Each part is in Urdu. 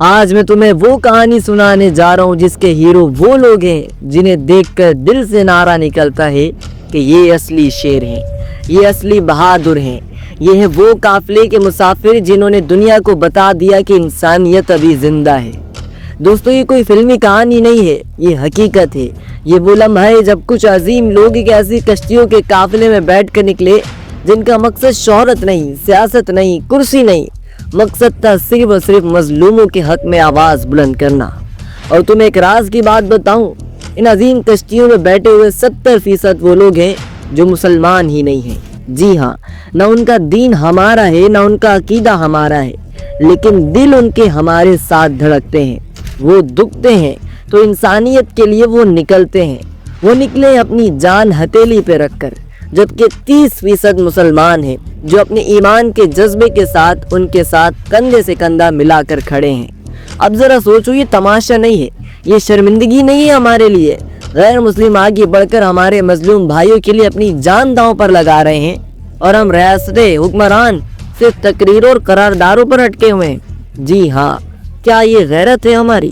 آج میں تمہیں وہ کہانی سنانے جا رہا ہوں جس کے ہیرو وہ لوگ ہیں جنہیں دیکھ کر دل سے نعرہ نکلتا ہے کہ یہ اصلی شیر ہیں، یہ اصلی بہادر ہیں، یہ ہیں وہ قافلے کے مسافر جنہوں نے دنیا کو بتا دیا کہ انسانیت ابھی زندہ ہے۔ دوستو، یہ کوئی فلمی کہانی نہیں ہے، یہ حقیقت ہے۔ یہ وہ لمحہ ہے جب کچھ عظیم لوگ ایک ایسی کشتیوں کے قافلے میں بیٹھ کر نکلے جن کا مقصد شہرت نہیں، سیاست نہیں، کرسی نہیں، مقصد تھا صرف اور صرف مظلوموں کے حق میں آواز بلند کرنا۔ اور تمہیں ایک راز کی بات بتاؤں، ان عظیم کشتیوں میں بیٹھے ہوئے 70% وہ لوگ ہیں جو مسلمان ہی نہیں ہیں۔ جی ہاں، نہ ان کا دین ہمارا ہے، نہ ان کا عقیدہ ہمارا ہے، لیکن دل ان کے ہمارے ساتھ دھڑکتے ہیں، وہ دکھتے ہیں تو انسانیت کے لیے وہ نکلتے ہیں۔ وہ نکلے اپنی جان ہتھیلی پہ رکھ کر، جبکہ 30% مسلمان ہیں جو اپنے ایمان کے جذبے کے ساتھ ان کے ساتھ کندھے سے کندھا ملا کر کھڑے ہیں۔ اب ذرا سوچو، یہ تماشا نہیں ہے، یہ شرمندگی نہیں ہے ہمارے لیے۔ غیر مسلم آگے بڑھ کر ہمارے مظلوم بھائیوں کے لیے اپنی جان داؤں پر لگا رہے ہیں، اور ہم ریاستیں، حکمران صرف تقریروں اور قراردادوں پر اٹکے ہوئے ہیں۔ جی ہاں، کیا یہ غیرت ہے ہماری؟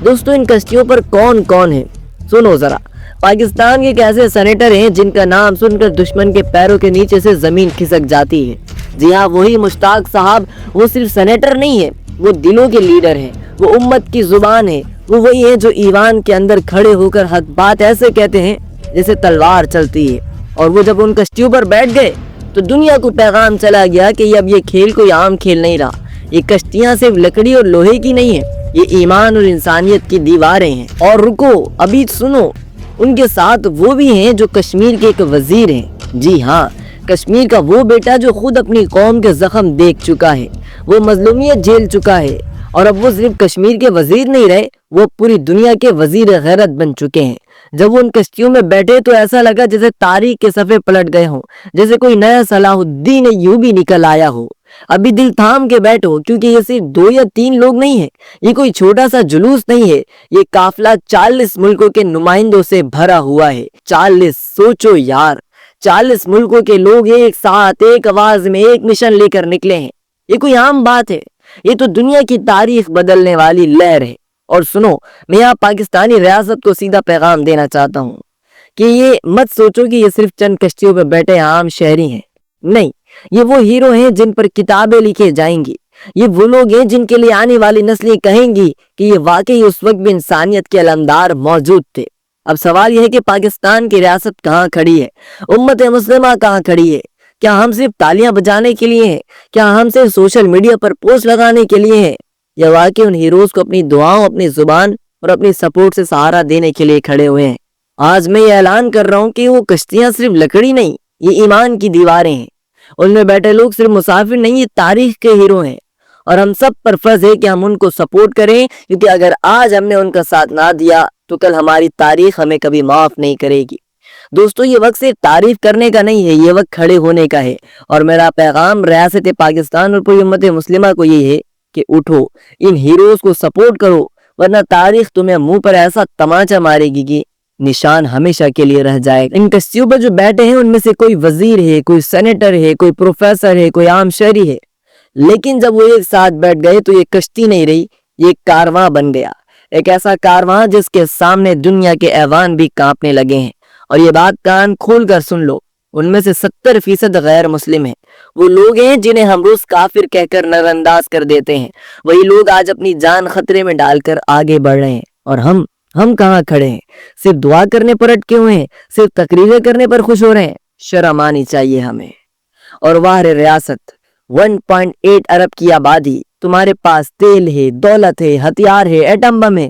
دوستو، ان کشتیوں پر کون کون ہے؟ سنو ذرا۔ پاکستان کے ایک ایسے سینیٹر ہیں جن کا نام سن کر دشمن کے پیروں کے نیچے سے زمین کھسک جاتی ہے۔ جی ہاں، وہی مشتاق صاحب۔ وہ صرف سینیٹر نہیں ہے، وہ دلوں کے لیڈر ہیں، وہ امت کی زبان ہے۔ وہ وہی ہیں جو ایوان کے اندر کھڑے ہو کر حق بات ایسے کہتے ہیں جیسے تلوار چلتی ہے۔ اور وہ جب ان کشتیوں پر بیٹھ گئے تو دنیا کو پیغام چلا گیا کہ اب یہ کھیل کوئی عام کھیل نہیں رہا۔ یہ کشتیاں صرف لکڑی اور لوہے کی نہیں ہیں، یہ ایمان اور انسانیت کی دیواریں ہیں۔ اور رکو، ابھی سنو، ان کے ساتھ وہ بھی ہیں جو کشمیر کے ایک وزیر ہیں۔ جی ہاں، کشمیر کا وہ بیٹا جو خود اپنی قوم کے زخم دیکھ چکا ہے، وہ مظلومیت جھیل چکا ہے، اور اب وہ صرف کشمیر کے وزیر نہیں رہے، وہ پوری دنیا کے وزیر غیرت بن چکے ہیں۔ جب وہ ان کشتیوں میں بیٹھے تو ایسا لگا جیسے تاریخ کے صفحے پلٹ گئے ہوں، جیسے کوئی نیا صلاح الدین ایوبی نکل آیا ہو۔ ابھی دل تھام کے بیٹھو، کیونکہ یہ صرف 2 یا 3 لوگ نہیں ہیں، یہ کوئی چھوٹا سا جلوس نہیں ہے، یہ قافلہ 40 ملکوں کے نمائندوں سے بھرا ہوا ہے۔ 40! سوچو یار، 40 ملکوں کے لوگ ایک ساتھ، ایک آواز میں، ایک مشن لے کر نکلے ہیں۔ یہ کوئی عام بات ہے، یہ تو دنیا کی تاریخ بدلنے والی لہر ہے۔ اور سنو، میں یہاں پاکستانی ریاست کو سیدھا پیغام دینا چاہتا ہوں کہ یہ مت سوچو کہ یہ صرف چند کشتیوں پہ بیٹھے عام شہری ہیں۔ نہیں، یہ وہ ہیرو ہیں جن پر کتابیں لکھے جائیں گی۔ یہ وہ لوگ ہیں جن کے لیے آنے والی نسلیں کہیں گی کہ یہ واقعی اس وقت بھی انسانیت کے علمدار موجود تھے۔ اب سوال یہ ہے کہ پاکستان کی ریاست کہاں کھڑی ہے؟ امت مسلمہ کہاں کھڑی ہے؟ کیا ہم صرف تالیاں بجانے کے لیے ہیں؟ کیا ہم صرف سوشل میڈیا پر پوسٹ لگانے کے لیے ہیں؟ یا واقعی ان ہیروز کو اپنی دعاؤں، اپنی زبان اور اپنی سپورٹ سے سہارا دینے کے لیے کھڑے ہوئے ہیں؟ آج میں یہ اعلان کر رہا ہوں کہ وہ کشتیاں صرف لکڑی نہیں، یہ ایمان کی دیواریں ہیں۔ ان میں بیٹھے لوگ صرف مسافر نہیں، یہ تاریخ کے ہیرو ہیں، اور ہم سب پر فرض ہے کہ ہم ان کو سپورٹ کریں، کیونکہ اگر آج ہم نے ان کا ساتھ نہ دیا تو کل ہماری تاریخ ہمیں کبھی معاف نہیں کرے گی۔ دوستو، یہ وقت صرف تعریف کرنے کا نہیں ہے، یہ وقت کھڑے ہونے کا ہے۔ اور میرا پیغام ریاست پاکستان اور پوری امت مسلمہ کو یہ ہے کہ اٹھو، ان ہیروز کو سپورٹ کرو، ورنہ تاریخ تمہیں منہ پر ایسا تماچا مارے گی کہ نشان ہمیشہ کے لیے رہ جائے گا۔ ان کشتیوں پر جو بیٹھے ہیں ان میں سے کوئی وزیر ہے، کوئی سینیٹر ہے، کوئی پروفیسر ہے، کوئی عام شہری ہے، لیکن جب وہ ایک ساتھ بیٹھ گئے تو یہ کشتی نہیں رہی، یہ ایک کارواں بن گیا، ایک ایسا کارواں جس کے سامنے دنیا کے ایوان بھی کانپنے لگے ہیں۔ اور یہ بات کان کھول کر سن لو، ان میں سے 70% غیر مسلم ہیں۔ وہ لوگ ہیں جنہیں ہم روز کافر کہہ کر نظر انداز کر دیتے ہیں، وہی لوگ آج اپنی جان خطرے میں ڈال کر آگے بڑھ رہے ہیں۔ اور ہم کہاں کھڑے ہیں؟ صرف دعا کرنے پر اٹکے ہوئے ہیں، صرف تقریریں کرنے پر خوش ہو رہے ہیں۔ شرم آنی چاہیے ہمیں۔ اور واہ رے ریاست، 1.8 ارب کی آبادی، تمہارے پاس تیل ہے، دولت ہے، ہتھیار ہے، ایٹم بم ہے،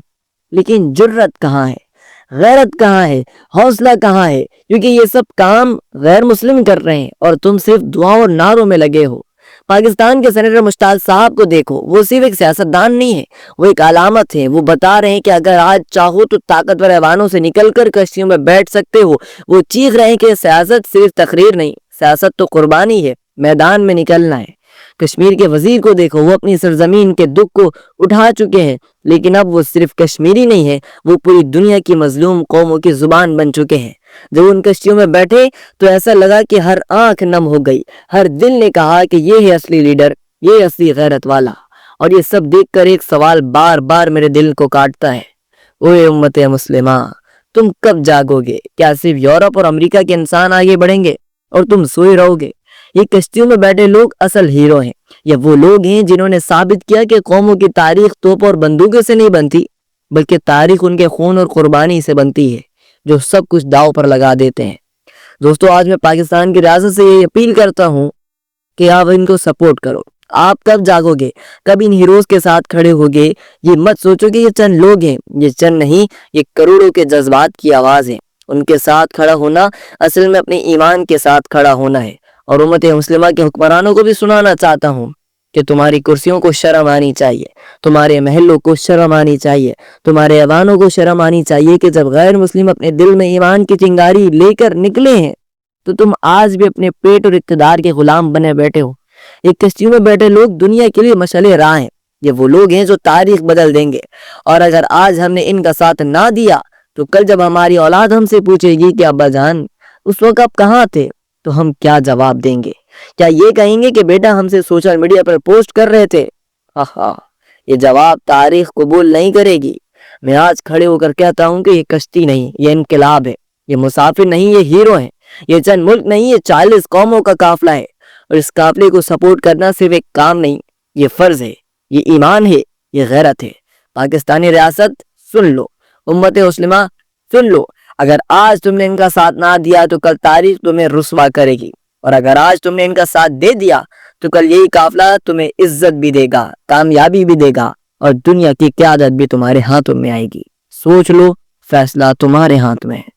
لیکن جرت کہاں ہے؟ غیرت کہاں ہے؟ حوصلہ کہاں ہے؟ کیونکہ یہ سب کام غیر مسلم کر رہے ہیں اور تم صرف دعاؤں اور نعروں میں لگے ہو۔ پاکستان کے سینیٹر مشتاق صاحب کو دیکھو، وہ صرف ایک سیاستدان نہیں ہے، وہ ایک علامت ہے۔ وہ بتا رہے ہیں کہ اگر آج چاہو تو طاقتور ایوانوں سے نکل کر کشتیوں میں بیٹھ سکتے ہو۔ وہ چیخ رہے ہیں کہ سیاست صرف تقریر نہیں، سیاست تو قربانی ہے، میدان میں نکلنا ہے۔ کشمیر کے وزیر کو دیکھو، وہ اپنی سرزمین کے دکھ کو اٹھا چکے ہیں، لیکن اب وہ صرف کشمیری نہیں ہے، وہ پوری دنیا کی مظلوم قوموں کی زبان بن چکے ہیں۔ جب ان کشتیوں میں بیٹھے تو ایسا لگا کہ ہر آنکھ نم ہو گئی، ہر دل نے کہا کہ یہ ہے اصلی لیڈر، یہ اصلی غیرت والا۔ اور یہ سب دیکھ کر ایک سوال بار بار میرے دل کو کاٹتا ہے، اوے امت مسلمہ، تم کب جاگو گے؟ کیا صرف یورپ اور امریکہ کے انسان آگے بڑھیں گے اور تم سوئے رہو گے؟ یہ کشتیوں میں بیٹھے لوگ اصل ہیرو ہیں۔ یہ وہ لوگ ہیں جنہوں نے ثابت کیا کہ قوموں کی تاریخ توپ اور بندوقوں سے نہیں بنتی، بلکہ تاریخ ان کے خون اور قربانی سے بنتی ہے، جو سب کچھ داؤ پر لگا دیتے ہیں۔ دوستو، آج میں پاکستان کی ریاست سے یہ اپیل کرتا ہوں کہ آپ ان کو سپورٹ کرو۔ آپ کب جاگو گے؟ کب ان ہیروز کے ساتھ کھڑے ہوگے؟ یہ مت سوچو کہ یہ چند لوگ ہیں، یہ چند نہیں، یہ کروڑوں کے جذبات کی آواز ہے۔ ان کے ساتھ کھڑا ہونا اصل میں اپنے ایمان کے ساتھ کھڑا ہونا ہے۔ اور امت مسلمہ کے حکمرانوں کو بھی سنانا چاہتا ہوں کہ تمہاری کرسیوں کو شرم آنی چاہیے، تمہارے محلوں کو شرم آنی چاہیے، تمہارے ایوانوں کو شرم آنی چاہیے کہ جب غیر مسلم اپنے دل میں ایمان کی چنگاری لے کر نکلے ہیں تو تم آج بھی اپنے پیٹ اور اقتدار کے غلام بنے بیٹھے ہو۔ یہ کشتیوں میں بیٹھے لوگ دنیا کے لیے مشعل راہ ہیں۔ یہ وہ لوگ ہیں جو تاریخ بدل دیں گے، اور اگر آج ہم نے ان کا ساتھ نہ دیا تو کل جب ہماری اولاد ہم سے پوچھے گی کہ ابا جان اس وقت آپ کہاں تھے، تو ہم کیا جواب دیں گے؟ کیا یہ کہیں گے کہ بیٹا ہم سے سوشل میڈیا پر پوسٹ کر رہے تھے؟ یہ جواب تاریخ قبول نہیں کرے گی۔ میں آج کھڑے ہو کر کہتا ہوں کہ یہ کشتی نہیں، یہ انقلاب ہے۔ یہ مسافر نہیں، یہ ہیرو ہیں۔ یہ چند ملک نہیں، یہ 40 قوموں کا قافلہ ہے، اور اس قافلے کو سپورٹ کرنا صرف ایک کام نہیں، یہ فرض ہے، یہ ایمان ہے، یہ غیرت ہے۔ پاکستانی ریاست سن لو، امت مسلمہ سن لو، اگر آج تم نے ان کا ساتھ نہ دیا تو کل تاریخ تمہیں رسوا کرے گی، اور اگر آج تم نے ان کا ساتھ دے دیا تو کل یہی قافلہ تمہیں عزت بھی دے گا، کامیابی بھی دے گا، اور دنیا کی قیادت بھی تمہارے ہاتھوں میں آئے گی۔ سوچ لو، فیصلہ تمہارے ہاتھ میں ہے۔